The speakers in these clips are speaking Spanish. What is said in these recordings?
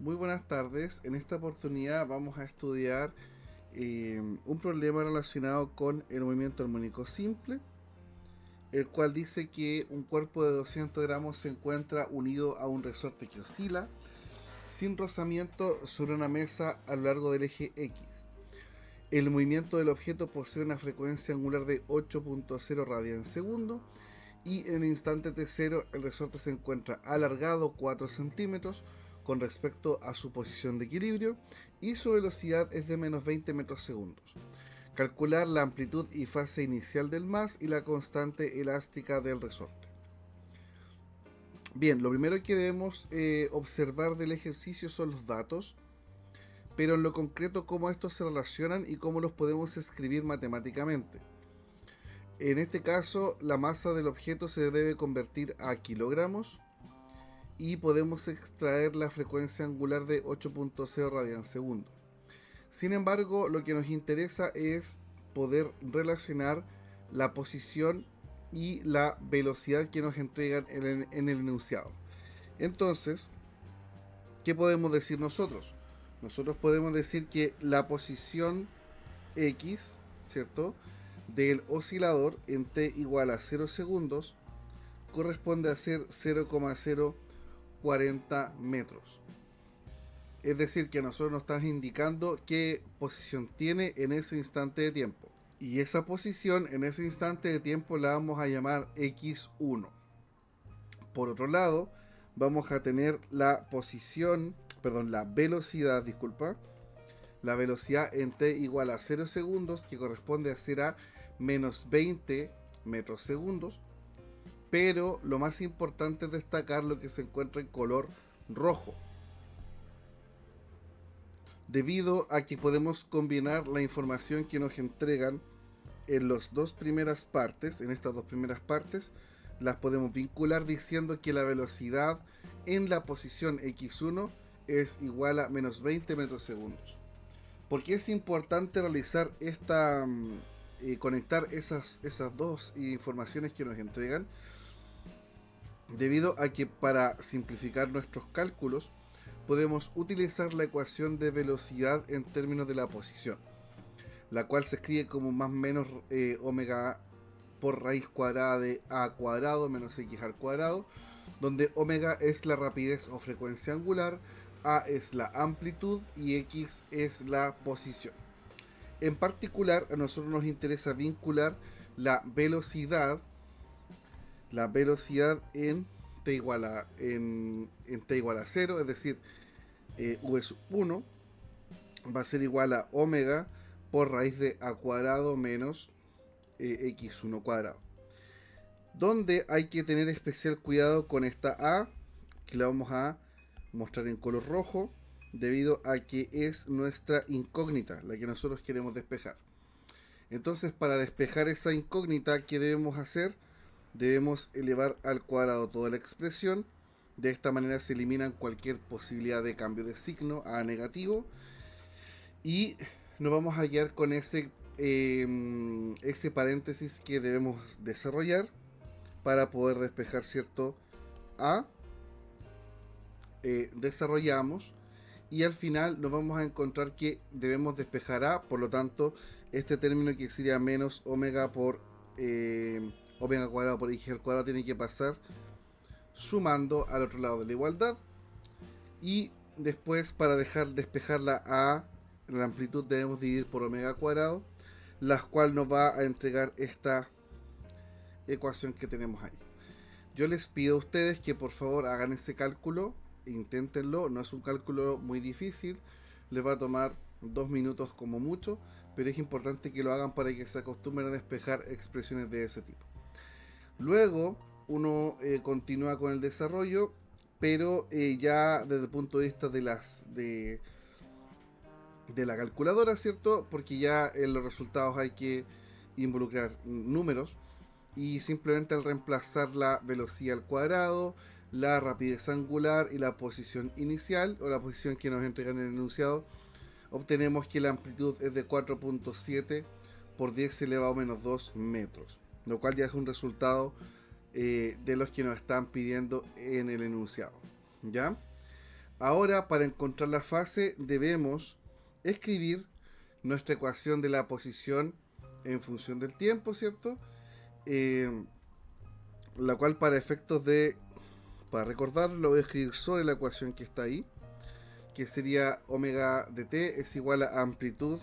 Muy buenas tardes. En esta oportunidad vamos a estudiar un problema relacionado con el movimiento armónico simple, el cual dice que un cuerpo de 200 gramos se encuentra unido a un resorte que oscila sin rozamiento sobre una mesa a lo largo del eje X. El movimiento del objeto posee una frecuencia angular de 8.0 radians en segundo y en el instante t0 el resorte se encuentra alargado 4 centímetros con respecto a su posición de equilibrio y su velocidad es de menos 20 metros segundos. Calcular la amplitud y fase inicial del mas y la constante elástica del resorte. Bien, lo primero que debemos observar del ejercicio son los datos, pero en lo concreto cómo estos se relacionan y cómo los podemos escribir matemáticamente. En este caso, la masa del objeto se debe convertir a kilogramos y podemos extraer la frecuencia angular de 8.0 radians segundo. Sin embargo, lo que nos interesa es poder relacionar la posición y la velocidad que nos entregan en el enunciado. Entonces, ¿qué podemos decir nosotros? Nosotros podemos decir que la posición X, ¿cierto?, del oscilador en t igual a 0 segundos corresponde a ser 0,040 metros. Es decir, que nosotros nos están indicando qué posición tiene en ese instante de tiempo. Y esa posición en ese instante de tiempo la vamos a llamar x1. Por otro lado, vamos a tener la velocidad, la velocidad en t igual a 0 segundos, que corresponde a ser a menos 20 metros segundos. Pero lo más importante es destacar lo que se encuentra en color rojo, debido a que podemos combinar la información que nos entregan en las dos primeras partes, las podemos vincular diciendo que la velocidad en la posición x1 es igual a menos 20 metros segundos. ¿Por qué es importante realizar conectar esas dos informaciones que nos entregan? Debido a que para simplificar nuestros cálculos podemos utilizar la ecuación de velocidad en términos de la posición, la cual se escribe como más o menos omega por raíz cuadrada de a cuadrado menos x al cuadrado, donde omega es la rapidez o frecuencia angular, a es la amplitud y x es la posición. En particular, a nosotros nos interesa vincular la velocidad en t igual a 0, es decir, u es 1, va a ser igual a omega por raíz de a cuadrado menos x1 cuadrado. Donde hay que tener especial cuidado con esta a, que la vamos a mostrar en color rojo, debido a que es nuestra incógnita, la que nosotros queremos despejar. Entonces, para despejar esa incógnita, ¿qué debemos hacer? Debemos elevar al cuadrado toda la expresión. De esta manera se eliminan cualquier posibilidad de cambio de signo a negativo. Y nos vamos a guiar con ese paréntesis que debemos desarrollar para poder despejar cierto a. Desarrollamos y al final nos vamos a encontrar que debemos despejar a, por lo tanto este término que sería menos omega por omega cuadrado por x al cuadrado tiene que pasar sumando al otro lado de la igualdad. Y después, para despejar la a, la amplitud debemos dividir por omega cuadrado, la cual nos va a entregar esta ecuación que tenemos ahí. Yo les pido a ustedes que por favor hagan ese cálculo, inténtenlo, no es un cálculo muy difícil, les va a tomar 2 minutos como mucho, pero es importante que lo hagan para que se acostumbren a despejar expresiones de ese tipo. Luego uno continúa con el desarrollo, pero ya desde el punto de vista de la calculadora, ¿cierto? Porque ya en los resultados hay que involucrar números y simplemente al reemplazar la velocidad al cuadrado, la rapidez angular y la posición inicial o la posición que nos entregan en el enunciado, obtenemos que la amplitud es de 4.7 por 10 elevado a menos 2 metros, lo cual ya es un resultado de los que nos están pidiendo en el enunciado, ¿ya? Ahora, para encontrar la fase, debemos escribir nuestra ecuación de la posición en función del tiempo, ¿cierto? Eh, la cual para recordar, lo voy a escribir sobre la ecuación que está ahí, que sería omega de t es igual a amplitud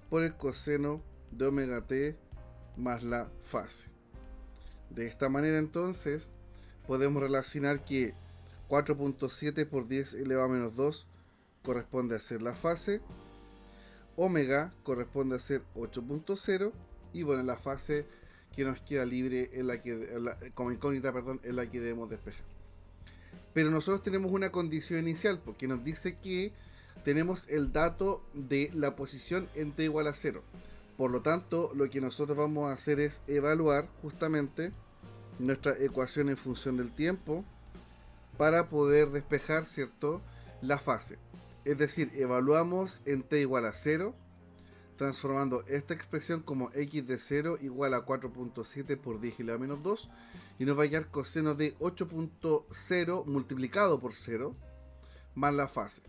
por el coseno de omega t más la fase. De esta manera entonces podemos relacionar que 4.7 por 10 elevado a menos 2 corresponde a ser la fase, omega corresponde a ser 8.0 y bueno, la fase que nos queda libre como incógnita, perdón, es la que debemos despejar. Pero nosotros tenemos una condición inicial porque nos dice que tenemos el dato de la posición en t igual a 0. Por lo tanto, lo que nosotros vamos a hacer es evaluar justamente nuestra ecuación en función del tiempo para poder despejar, ¿cierto?, la fase. Es decir, evaluamos en t igual a 0, transformando esta expresión como x de 0 igual a 4.7 por 10 elevado a menos 2, y nos va a quedar coseno de 8.0 multiplicado por 0 más la fase.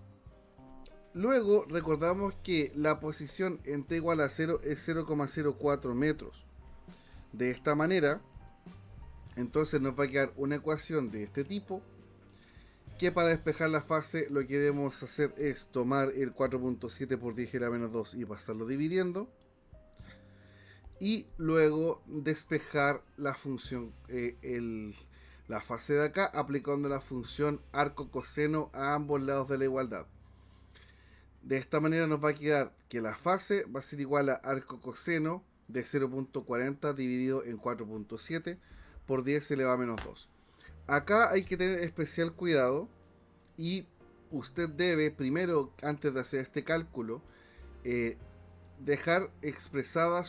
Luego recordamos que la posición en t igual a 0 es 0,04 metros. De esta manera, entonces nos va a quedar una ecuación de este tipo, que para despejar la fase lo que debemos hacer es tomar el 4.7 por 10 elevado a menos 2 y pasarlo dividiendo, y luego despejar la función, la fase de acá, aplicando la función arco coseno a ambos lados de la igualdad. De esta manera nos va a quedar que la fase va a ser igual a arco coseno de 0.40 dividido en 4.7 por 10 elevado a menos 2. Acá hay que tener especial cuidado y usted debe primero, antes de hacer este cálculo, dejar expresada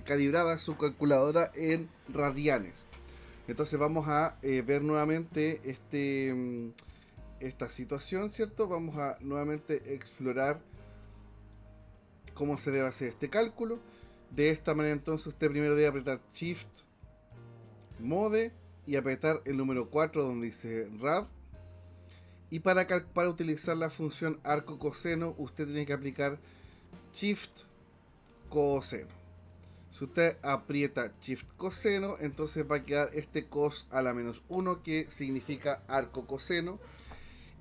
calibrada su calculadora en radianes. Entonces vamos a ver nuevamente esta situación, ¿cierto? Vamos a nuevamente explorar cómo se debe hacer este cálculo. De esta manera entonces usted primero debe apretar Shift Mode y apretar el número 4 donde dice rad. Y para utilizar la función arco coseno, usted tiene que aplicar Shift coseno. Si usted aprieta Shift coseno, entonces va a quedar este cos a la menos 1, que significa arco coseno.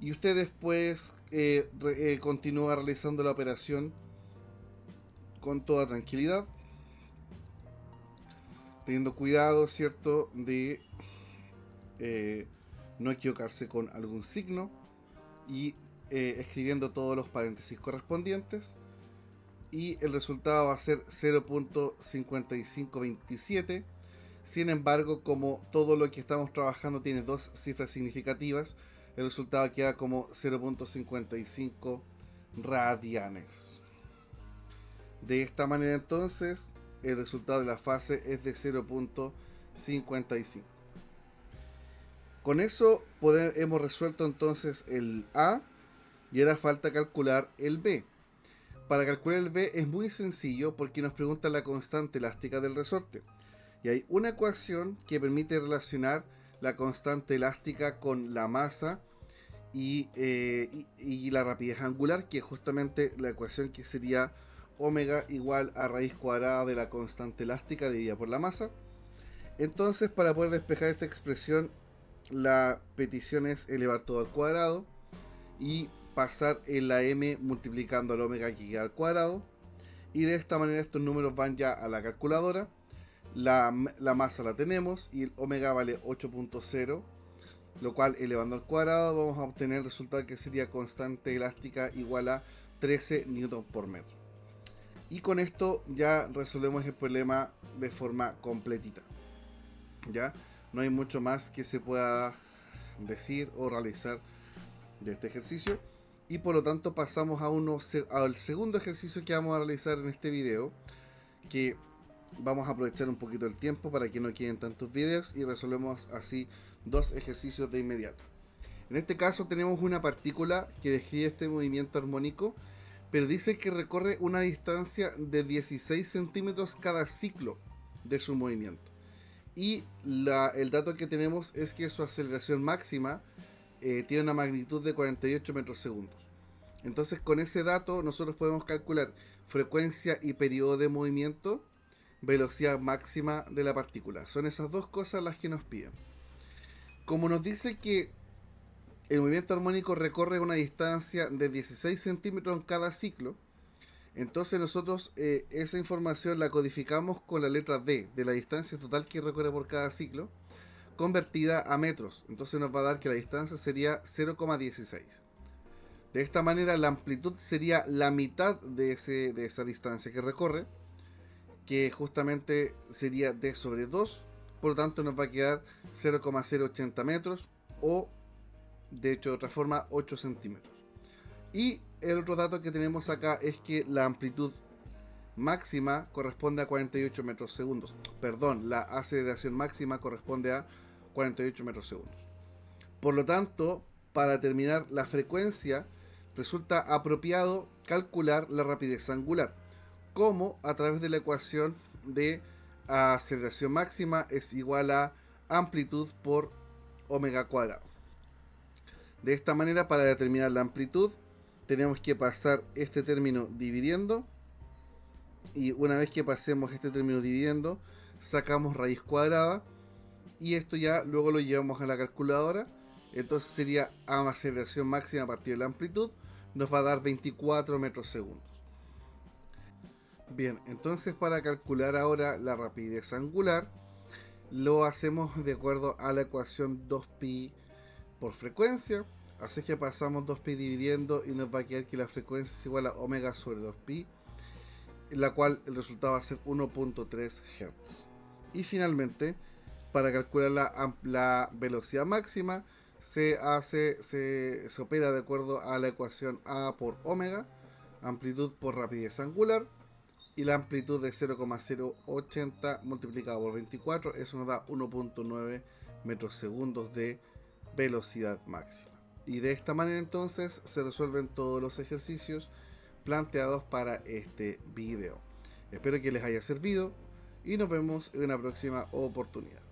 Y usted después continúa realizando la operación con toda tranquilidad, teniendo cuidado, ¿cierto?, de no equivocarse con algún signo y escribiendo todos los paréntesis correspondientes, y el resultado va a ser 0.5527. Sin embargo, como todo lo que estamos trabajando tiene dos cifras significativas, el resultado queda como 0.55 radianes. De esta manera entonces el resultado de la fase es de 0.55. Con eso hemos resuelto entonces el A, y ahora falta calcular el B. Para calcular el B es muy sencillo porque nos pregunta la constante elástica del resorte. Y hay una ecuación que permite relacionar la constante elástica con la masa y la rapidez angular, que es justamente la ecuación que sería omega igual a raíz cuadrada de la constante elástica dividida por la masa. Entonces, para poder despejar esta expresión, la petición es elevar todo al cuadrado y pasar en la m multiplicando al omega, que queda al cuadrado, y de esta manera estos números van ya a la calculadora. La masa la tenemos y el omega vale 8.0, lo cual elevando al cuadrado vamos a obtener el resultado que sería constante elástica igual a 13 newton por metro. Y con esto ya resolvemos el problema de forma completita. Ya no hay mucho más que se pueda decir o realizar de este ejercicio, y por lo tanto pasamos al segundo ejercicio que vamos a realizar en este video, que vamos a aprovechar un poquito el tiempo para que no queden tantos videos y resolvemos así dos ejercicios de inmediato. En este caso tenemos una partícula que describe este movimiento armónico, pero dice que recorre una distancia de 16 centímetros cada ciclo de su movimiento. Y el dato que tenemos es que su aceleración máxima tiene una magnitud de 48 metros segundos. Entonces con ese dato nosotros podemos calcular frecuencia y periodo de movimiento, velocidad máxima de la partícula. Son esas dos cosas las que nos piden. Como nos dice que el movimiento armónico recorre una distancia de 16 centímetros en cada ciclo, entonces nosotros esa información la codificamos con la letra D, de la distancia total que recorre por cada ciclo, convertida a metros. Entonces nos va a dar que la distancia sería 0,16. De esta manera la amplitud sería la mitad de esa distancia que recorre, que justamente sería D sobre 2, por lo tanto nos va a quedar 0,080 metros o, de hecho de otra forma, 8 centímetros. Y el otro dato que tenemos acá es que la amplitud máxima corresponde a 48 metros segundos. Perdón, la aceleración máxima corresponde a 48 metros segundos. Por lo tanto, para determinar la frecuencia, resulta apropiado calcular la rapidez angular, como a través de la ecuación de aceleración máxima es igual a amplitud por omega cuadrado. De esta manera, para determinar la amplitud, tenemos que pasar este término dividiendo, y una vez que pasemos este término dividiendo, sacamos raíz cuadrada, y esto ya luego lo llevamos a la calculadora. Entonces sería aceleración máxima a partir de la amplitud, nos va a dar 24 metros segundos. Bien, entonces para calcular ahora la rapidez angular, lo hacemos de acuerdo a la ecuación 2pi por frecuencia. Así que pasamos 2pi dividiendo y nos va a quedar que la frecuencia es igual a omega sobre 2pi, en la cual el resultado va a ser 1.3 Hz. Y finalmente, para calcular la velocidad máxima, se opera de acuerdo a la ecuación A por omega, amplitud por rapidez angular, y la amplitud de 0,080 multiplicado por 24, eso nos da 1.9 metros segundos de velocidad máxima. Y de esta manera entonces se resuelven todos los ejercicios planteados para este video. Espero que les haya servido y nos vemos en una próxima oportunidad.